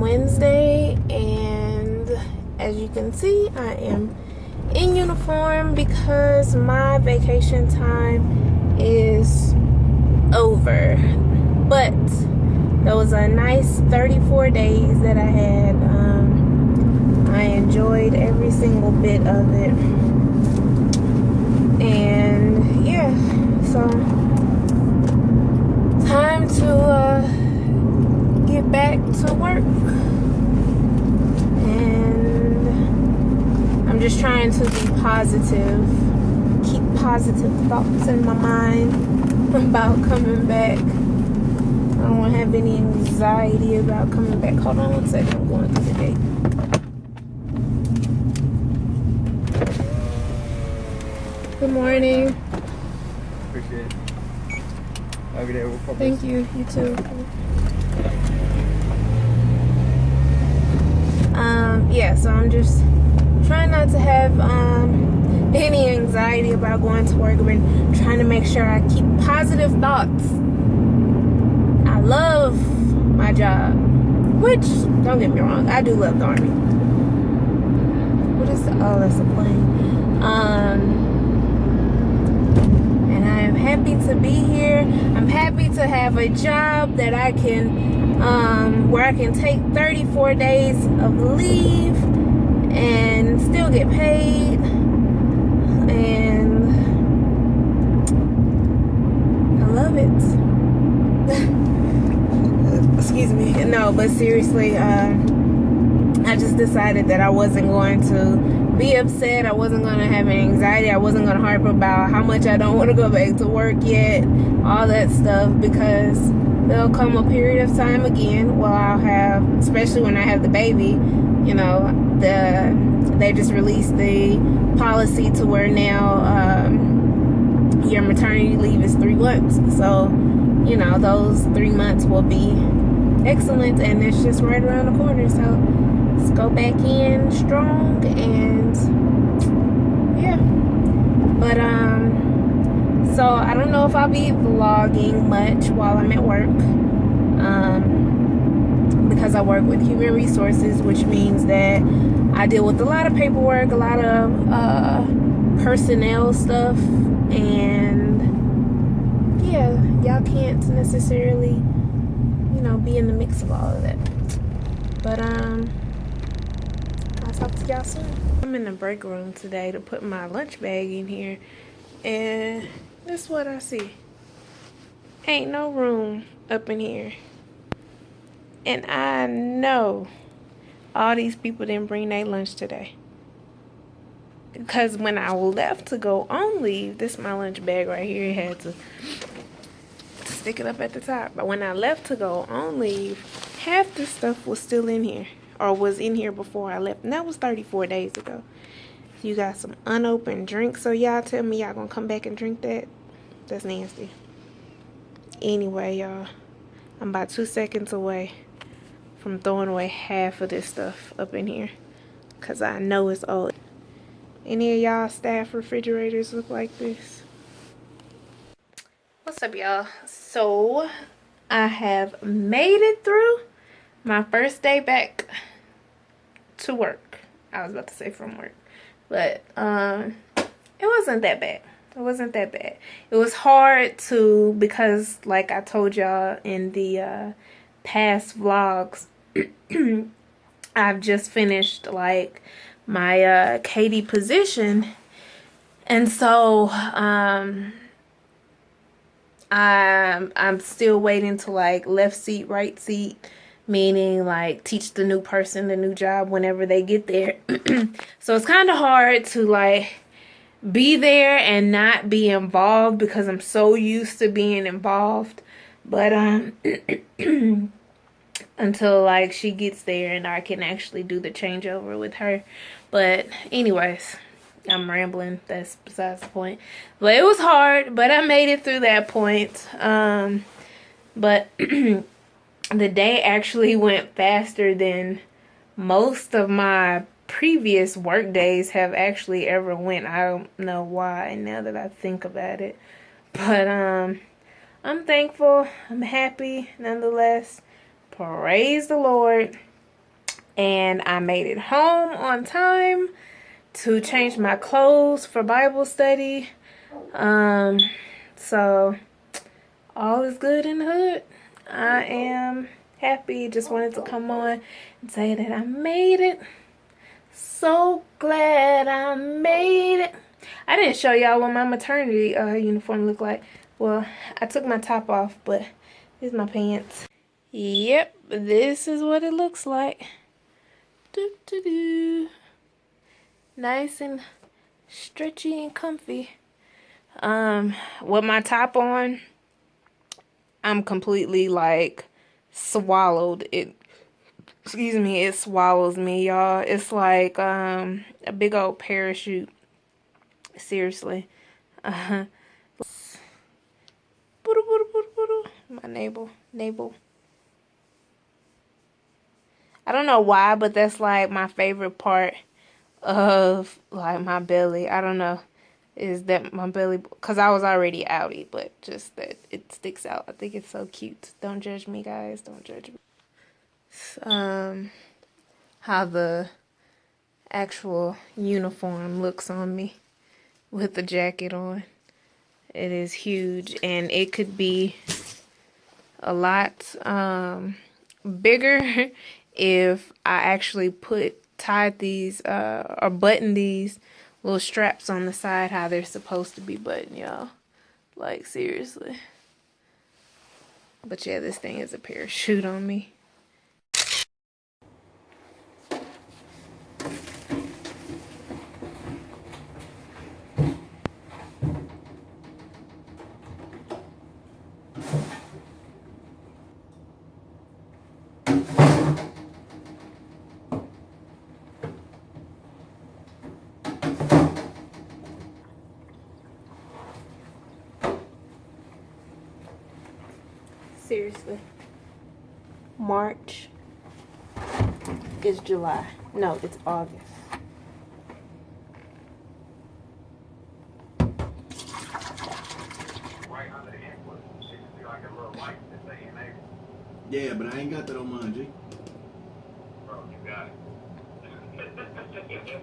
Wednesday, and as you can see, I am in uniform because my vacation time is over. But there was a nice 34 days that I had. I enjoyed every single bit of it. And yeah, so time to get back to work. And I'm just trying to be positive, keep positive thoughts in my mind about coming back. I don't want to have any anxiety about coming back. Hold on one second, I'm going through the day. Good morning. Appreciate it. Have a good day. Thank you. You too. Yeah, so I'm just trying not to have any anxiety about going to work. I've been trying to make sure I keep positive thoughts. I love my job, which, don't get me wrong, I do love the Army. What is the, oh, that's a plane. And I am happy to be here. I'm happy to have a job that I can, where I can take 34 days of leave and still get paid. And I love it. Excuse me. No, but seriously, I just decided that I wasn't going to be upset. I wasn't going to have any anxiety. I wasn't going to harp about how much I don't want to go back to work yet, all that stuff, because there'll come a period of time again where I'll have, especially when I have the baby, you know, they just released the policy to where now your maternity leave is 3 months. So, you know, those 3 months will be excellent, and it's just right around the corner. So let's go back in strong. And yeah, but so I don't know if I'll be vlogging much while I'm at work, because I work with human resources, which means that I deal with a lot of paperwork, a lot of personnel stuff, and yeah, y'all can't necessarily, you know, be in the mix of all of that. But I'll talk to y'all soon. I'm in the break room today to put my lunch bag in here, and that's what I see. Ain't no room up in here. And I know all these people didn't bring their lunch today. Because when I left to go on leave, this is my lunch bag right here. It had to stick it up at the top. But when I left to go on leave, half the stuff was still in here, or was in here before I left, and that was 34 days ago. You got some unopened drinks, so y'all tell me y'all gonna come back and drink that? That's nasty. Anyway, y'all, I'm about 2 seconds away from throwing away half of this stuff up in here, because I know it's old. Any of y'all staff refrigerators look like this? What's up, y'all? So I have made it through my first day back to work. I was about to say from work, but it wasn't that bad. It wasn't that bad. It was hard to, because like I told y'all in the past vlogs, I've just finished like my KD position, and so I'm still waiting to like left seat, right seat, meaning like teach the new person the new job whenever they get there. So it's kind of hard to like be there and not be involved because I'm so used to being involved. But until like she gets there and I can actually do the changeover with her. But anyways, I'm rambling. That's besides the point. But it was hard, but I made it through that point. But the day actually went faster than most of my previous work days have actually ever went. I don't know why now that I think about it. But I'm thankful. I'm happy nonetheless. Praise the Lord. And I made it home on time to change my clothes for Bible study. So all is good in the hood. I am happy. Just wanted to come on and say that I made it. So glad I made it. I didn't show y'all what my maternity uniform looked like. Well, I took my top off, but here's my pants. Yep, this is what it looks like. Doo -doo -doo. Nice and stretchy and comfy. With my top on, I'm completely like swallowed. It swallows me, y'all. It's like a big old parachute. Seriously. My navel. I don't know why, but that's like my favorite part of like my belly. I don't know. Is that my belly, because I was already outie, but just that it sticks out. I think it's so cute. Don't judge me, guys. Don't judge me. How the actual uniform looks on me with the jacket on. It is huge, and it could be a lot bigger if I actually tied these or buttoned these little straps on the side how they're supposed to be buttoned, y'all. Like, seriously. But yeah, this thing is a parachute on me. Seriously. March is July. No, it's August. Yeah, but I ain't got that on mine, G. Bro, you got it.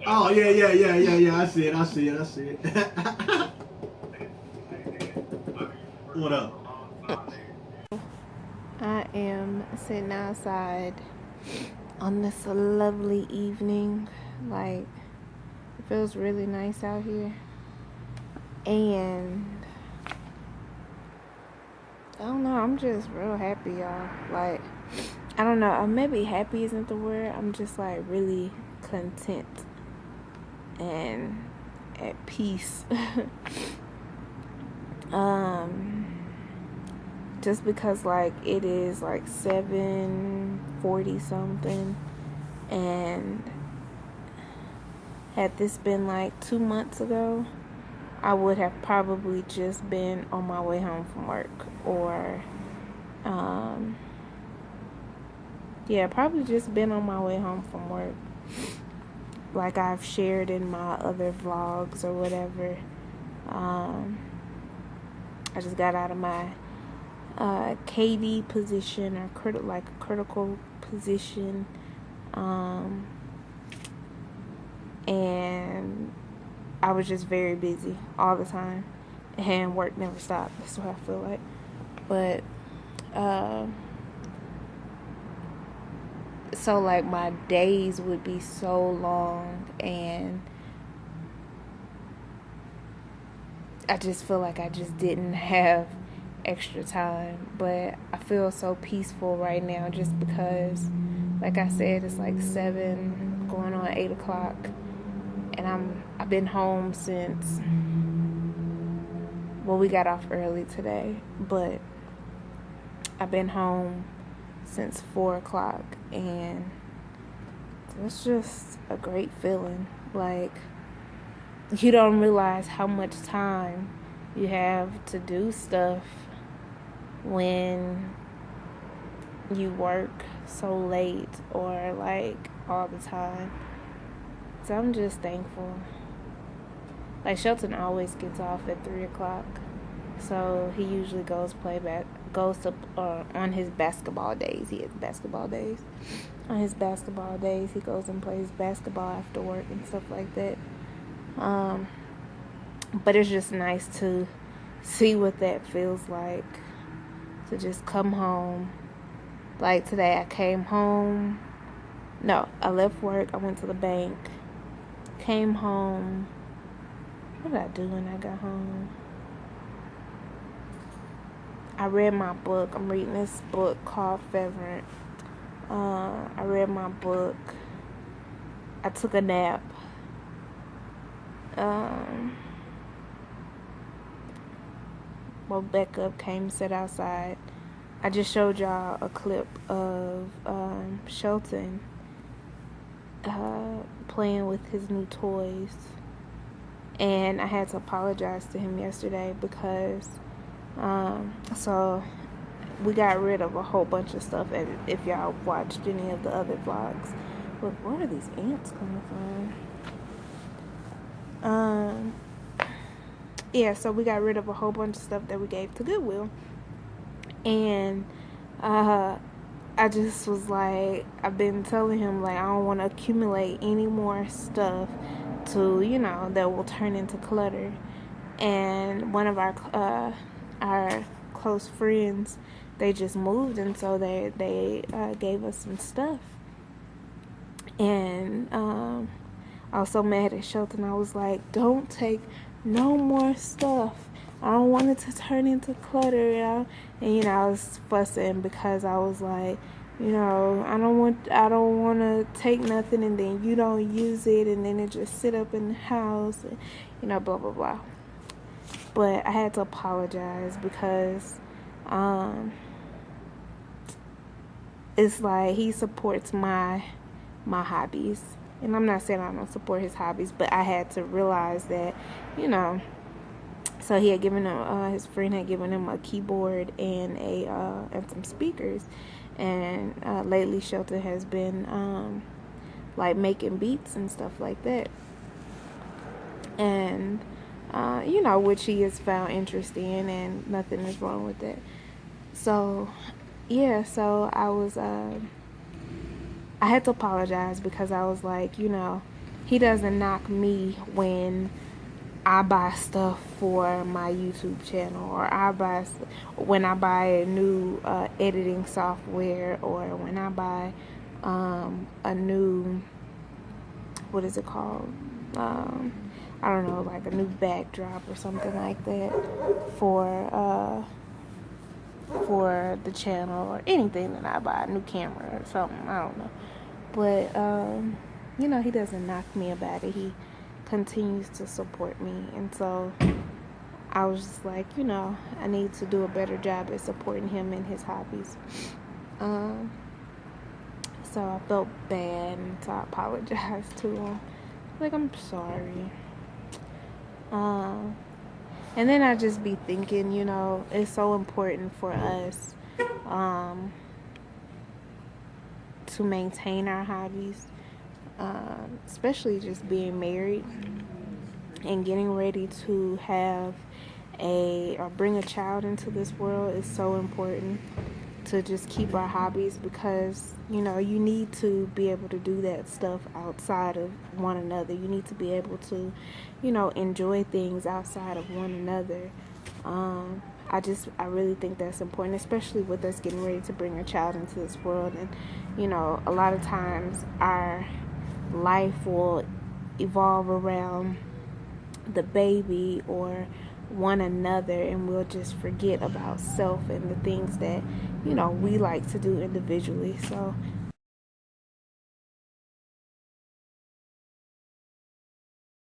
Oh, yeah. I see it. What up? I am sitting outside on this lovely evening. Like, it feels really nice out here. And I don't know, I'm just real happy, y'all. Like, I don't know, maybe happy isn't the word. I'm just like really content and at peace. Just because like it is like 7:40 something, and had this been like 2 months ago, I would have probably just been on my way home from work, or probably just been on my way home from work, like I've shared in my other vlogs or whatever. I just got out of my KD position, or critical position, and I was just very busy all the time, and work never stopped. That's what I feel like. But so like my days would be so long, and I just feel like I just didn't have extra time. But I feel so peaceful right now, just because, like I said, it's like 7 going on 8 o'clock, and I've been home since, well, we got off early today, but I've been home since 4 o'clock, and it's just a great feeling. Like, you don't realize how much time you have to do stuff when you work so late, or like all the time. So I'm just thankful. Like, Shelton always gets off at 3 o'clock, so he usually goes to on his basketball days. He has basketball days. on his basketball days. He goes and plays basketball after work and stuff like that. But it's just nice to see what that feels like, to just come home. Like today I came home. No, I left work. I went to the bank. Came home. What did I do when I got home? I read my book. I'm reading this book called Feverent. I read my book. I took a nap. Woke back up, came, sat outside. I just showed y'all a clip of Shelton playing with his new toys. And I had to apologize to him yesterday because so we got rid of a whole bunch of stuff. And if y'all watched any of the other vlogs, look, where are these ants coming from? Yeah, so we got rid of a whole bunch of stuff that we gave to Goodwill. And I just was like, I've been telling him, like, I don't want to accumulate any more stuff to, you know, that will turn into clutter. And one of our close friends, they just moved, and so they gave us some stuff. And I was so mad at Shelton. I was like, don't take no more stuff. I don't want it to turn into clutter. And you know, I was fussing because I was like, you know, I don't want to take nothing and then you don't use it and then it just sit up in the house and, you know, blah blah blah. But I had to apologize because it's like he supports my hobbies. And I'm not saying I don't support his hobbies, but I had to realize that, you know. So he had given him, his friend had given him a keyboard and and some speakers. And lately Shelton has been like making beats and stuff like that. And you know, which he has found interest in, and nothing is wrong with that. So yeah, so I had to apologize because I was like, you know, he doesn't knock me when I buy stuff for my YouTube channel, or when I buy a new editing software, or when I buy a new, what is it called? I don't know, like a new backdrop or something like that for the channel, or anything that I buy, a new camera or something, I don't know. But you know, he doesn't knock me about it. He continues to support me. And so I was just like, you know, I need to do a better job at supporting him in his hobbies. So I felt bad, and so I apologized to him. Like, I'm sorry. And then I just be thinking, you know, it's so important for us to maintain our hobbies, especially just being married and getting ready to have or bring a child into this world. Is so important to just keep our hobbies, because, you know, you need to be able to do that stuff outside of one another. You need to be able to, you know, enjoy things outside of one another. I really think that's important, especially with us getting ready to bring a child into this world. And, you know, a lot of times our life will evolve around the baby or one another, and we'll just forget about self and the things that, you know, we like to do individually. So